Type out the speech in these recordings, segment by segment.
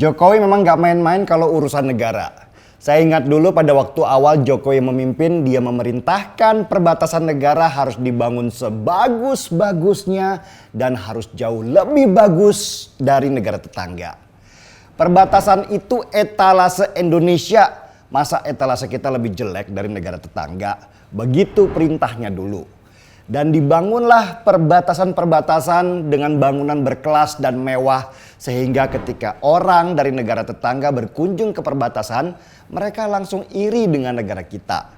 Jokowi memang gak main-main kalau urusan negara. Saya ingat dulu pada waktu awal Jokowi memimpin, dia memerintahkan perbatasan negara harus dibangun sebagus-bagusnya dan harus jauh lebih bagus dari negara tetangga. Perbatasan itu etalase Indonesia, masa etalase kita lebih jelek dari negara tetangga? Begitu perintahnya dulu. Dan dibangunlah perbatasan-perbatasan dengan bangunan berkelas dan mewah, sehingga ketika orang dari negara tetangga berkunjung ke perbatasan, mereka langsung iri dengan negara kita.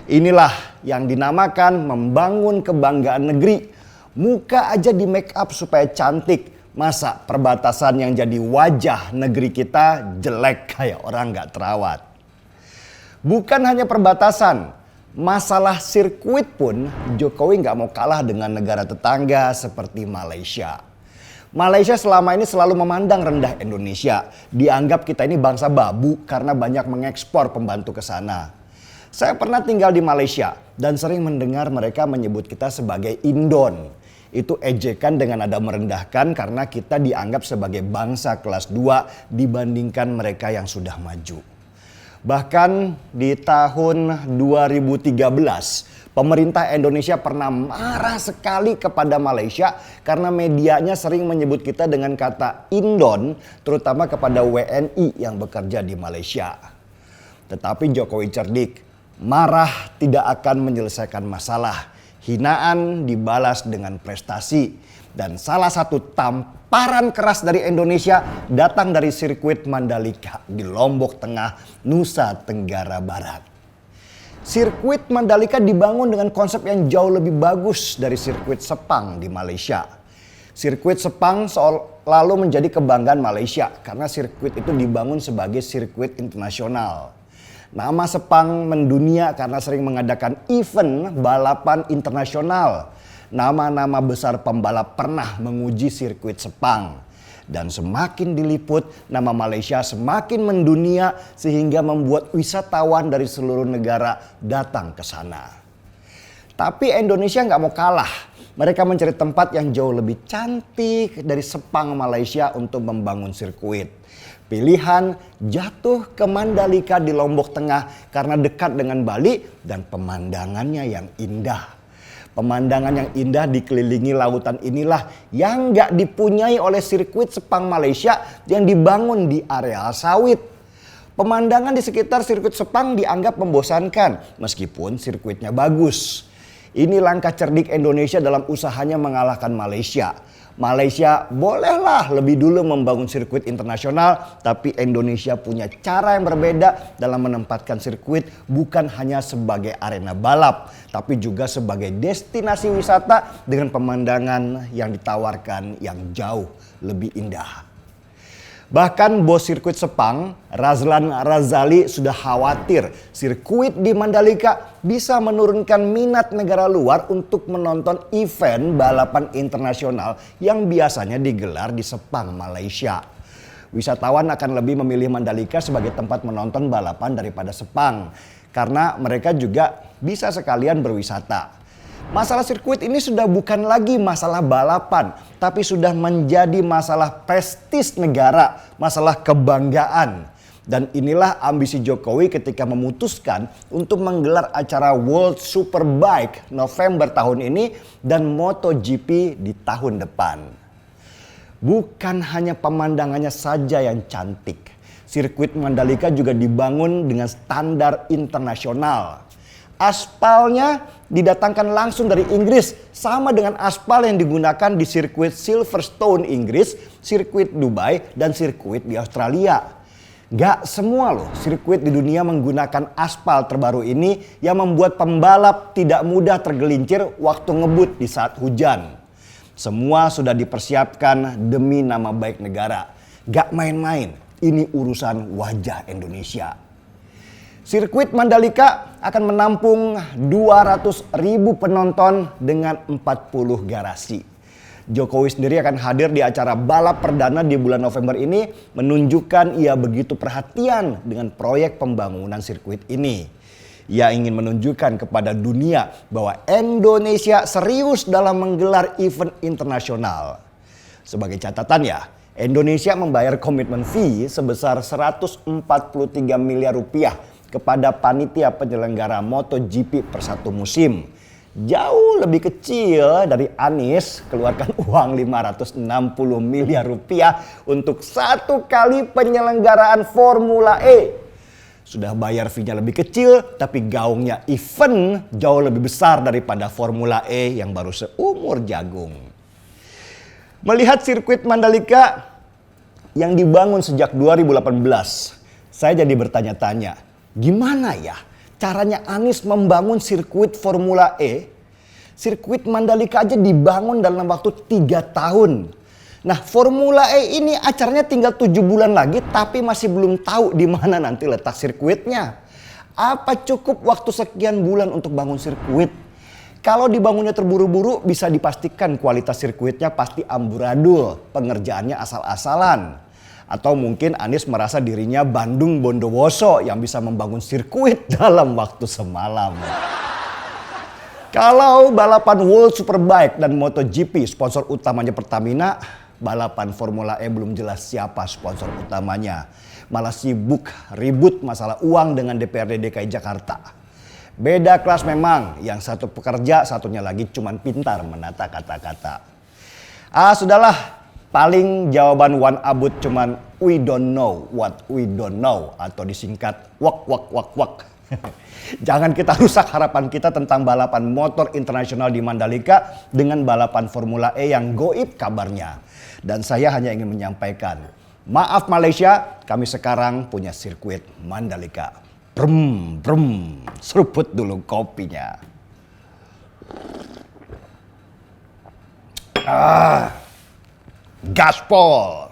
Inilah yang dinamakan membangun kebanggaan negeri. Muka aja di make up supaya cantik. Masa perbatasan yang jadi wajah negeri kita jelek kayak orang gak terawat. Bukan hanya perbatasan, masalah sirkuit pun Jokowi gak mau kalah dengan negara tetangga seperti Malaysia. Malaysia selama ini selalu memandang rendah Indonesia. Dianggap kita ini bangsa babu karena banyak mengekspor pembantu ke sana. Saya pernah tinggal di Malaysia dan sering mendengar mereka menyebut kita sebagai Indon. Itu ejekan dengan nada merendahkan karena kita dianggap sebagai bangsa kelas 2 dibandingkan mereka yang sudah maju. Bahkan di tahun 2013, pemerintah Indonesia pernah marah sekali kepada Malaysia karena medianya sering menyebut kita dengan kata Indon, terutama kepada WNI yang bekerja di Malaysia. Tetapi Jokowi cerdik, marah tidak akan menyelesaikan masalah. Hinaan dibalas dengan prestasi. Dan salah satu tamparan keras dari Indonesia datang dari sirkuit Mandalika di Lombok Tengah, Nusa Tenggara Barat. Sirkuit Mandalika dibangun dengan konsep yang jauh lebih bagus dari sirkuit Sepang di Malaysia. Sirkuit Sepang selalu menjadi kebanggaan Malaysia karena sirkuit itu dibangun sebagai sirkuit internasional. Nama Sepang mendunia karena sering mengadakan event balapan internasional. Nama-nama besar pembalap pernah menguji sirkuit Sepang. Dan semakin diliput, nama Malaysia semakin mendunia sehingga membuat wisatawan dari seluruh negara datang ke sana. Tapi Indonesia nggak mau kalah. Mereka mencari tempat yang jauh lebih cantik dari Sepang Malaysia untuk membangun sirkuit. Pilihan jatuh ke Mandalika di Lombok Tengah karena dekat dengan Bali dan pemandangannya yang indah. Pemandangan yang indah dikelilingi lautan inilah yang gak dipunyai oleh sirkuit Sepang Malaysia yang dibangun di areal sawit. Pemandangan di sekitar sirkuit Sepang dianggap membosankan meskipun sirkuitnya bagus. Ini langkah cerdik Indonesia dalam usahanya mengalahkan Malaysia. Malaysia bolehlah lebih dulu membangun sirkuit internasional, tapi Indonesia punya cara yang berbeda dalam menempatkan sirkuit bukan hanya sebagai arena balap, tapi juga sebagai destinasi wisata dengan pemandangan yang ditawarkan yang jauh lebih indah. Bahkan bos sirkuit Sepang, Razlan Razali, sudah khawatir sirkuit di Mandalika bisa menurunkan minat negara luar untuk menonton event balapan internasional yang biasanya digelar di Sepang, Malaysia. Wisatawan akan lebih memilih Mandalika sebagai tempat menonton balapan daripada Sepang, karena mereka juga bisa sekalian berwisata. Masalah sirkuit ini sudah bukan lagi masalah balapan, tapi sudah menjadi masalah prestis negara, masalah kebanggaan. Dan inilah ambisi Jokowi ketika memutuskan untuk menggelar acara World Superbike November tahun ini dan MotoGP di tahun depan. Bukan hanya pemandangannya saja yang cantik, sirkuit Mandalika juga dibangun dengan standar internasional. Aspalnya didatangkan langsung dari Inggris, sama dengan aspal yang digunakan di sirkuit Silverstone Inggris, sirkuit Dubai, dan sirkuit di Australia. Gak semua loh sirkuit di dunia menggunakan aspal terbaru ini yang membuat pembalap tidak mudah tergelincir waktu ngebut di saat hujan. Semua sudah dipersiapkan demi nama baik negara. Gak main-main, ini urusan wajah Indonesia. Sirkuit Mandalika akan menampung 200.000 penonton dengan 40 garasi. Jokowi sendiri akan hadir di acara balap perdana di bulan November ini, menunjukkan ia begitu perhatian dengan proyek pembangunan sirkuit ini. Ia ingin menunjukkan kepada dunia bahwa Indonesia serius dalam menggelar event internasional. Sebagai catatan ya, Indonesia membayar komitmen fee sebesar 143 miliar rupiah kepada panitia penyelenggara MotoGP per satu musim. Jauh lebih kecil dari Anies keluarkan uang 560 miliar rupiah untuk satu kali penyelenggaraan Formula E. Sudah bayar fee-nya lebih kecil, tapi gaungnya event jauh lebih besar daripada Formula E yang baru seumur jagung. Melihat sirkuit Mandalika yang dibangun sejak 2018, saya jadi bertanya-tanya, gimana ya caranya Anies membangun sirkuit Formula E? Sirkuit Mandalika aja dibangun dalam waktu 3 tahun. Nah, Formula E ini acaranya tinggal 7 bulan lagi tapi masih belum tahu di mana nanti letak sirkuitnya. Apa cukup waktu sekian bulan untuk bangun sirkuit? Kalau dibangunnya terburu-buru bisa dipastikan kualitas sirkuitnya pasti amburadul, pengerjaannya asal-asalan. Atau mungkin Anies merasa dirinya Bandung Bondowoso yang bisa membangun sirkuit dalam waktu semalam. Kalau balapan World Superbike dan MotoGP sponsor utamanya Pertamina, balapan Formula E belum jelas siapa sponsor utamanya. Malah sibuk ribut masalah uang dengan DPRD DKI Jakarta. Beda kelas memang, yang satu pekerja, satunya lagi cuman pintar menata kata-kata. Sudahlah, paling jawaban one abut cuman we don't know what we don't know atau disingkat wak wak wak wak. Jangan kita rusak harapan kita tentang balapan motor internasional di Mandalika dengan balapan Formula E yang goib kabarnya. Dan saya hanya ingin menyampaikan, maaf Malaysia, kami sekarang punya sirkuit Mandalika. Brum, brum, seruput dulu kopinya. Gaspol.